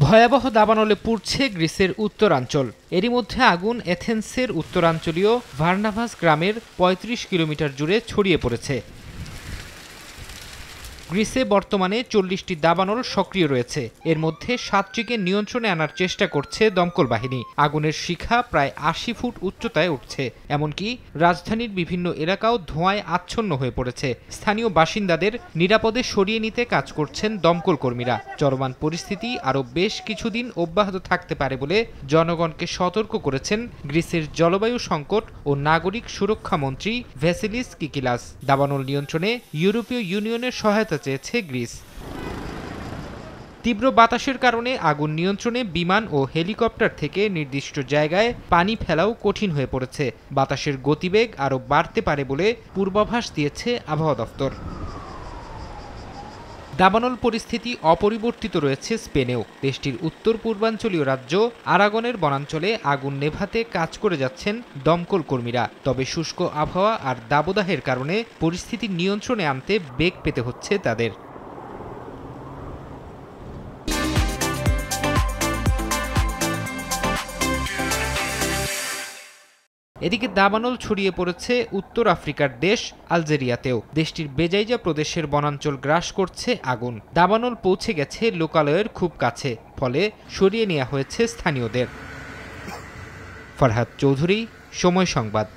ভয়াবহ দাবানলে পুড়ছে গ্রিসের উত্তরাঞ্চল। এরই মধ্যে আগুন এথেন্সের উত্তরাঞ্চলীয় ভার্নাভাস গ্রামের ৩৫ কিলোমিটার জুড়ে ছড়িয়ে পড়েছে। গ্রিসে বর্তমানে ৪০টি দাবানল সক্রিয় রয়েছে। এর মধ্যে ৭টিকে নিয়ন্ত্রণে আনার চেষ্টা করছে দমকল বাহিনী। আগুনের শিখা প্রায় ৮০ ফুট উচ্চতায় উঠছে। এমনকি রাজধানীর বিভিন্ন এলাকাও ধোঁয়ায় আচ্ছন্ন হয়ে পড়েছে। স্থানীয় বাসিন্দাদের নিরাপদে সরিয়ে নিতে কাজ করছেন দমকল কর্মীরা। চলমান পরিস্থিতি আরও বেশ কিছুদিন অব্যাহত থাকতে পারে বলে জনগণকে সতর্ক করেছেন গ্রিসের জলবায়ু সংকট ও নাগরিক সুরক্ষা মন্ত্রী ভ্যাসিলিস কিকিলাস। দাবানল নিয়ন্ত্রণে ইউরোপীয় ইউনিয়নের সহায়তা চেয়েছে গ্রিস। তীব্র বাতাসের কারণে আগুন নিয়ন্ত্রণে বিমান ও হেলিকপ্টার থেকে নির্দিষ্ট জায়গায় পানি ফেলাও কঠিন হয়ে পড়েছে। বাতাসের গতিবেগ আরও বাড়তে পারে বলে পূর্বাভাস দিয়েছে আবহাওয়া দফতর। দাবানল পরিস্থিতি অপরিবর্তিত রয়েছে স্পেনেও। দেশটির উত্তর পূর্বাঞ্চলীয় রাজ্য আরাগনের বনাঞ্চলে আগুন নেভাতে কাজ করে যাচ্ছেন দমকল কর্মীরা। তবে শুষ্ক আবহাওয়া আর দাবদাহের কারণে পরিস্থিতি নিয়ন্ত্রণে আনতে বেগ পেতে হচ্ছে তাদের। এদিকে দাবানল ছড়িয়ে পড়েছে উত্তর আফ্রিকার দেশ আলজেরিয়াতেও। দেশটির বেজাইজা প্রদেশের বনাঞ্চল গ্রাস করছে আগুন। দাবানল পৌঁছে গেছে লোকালয়ের খুব কাছে, ফলে সরিয়ে নেওয়া হয়েছে স্থানীয়দের। ফরহাদ চৌধুরী, সময় সংবাদ।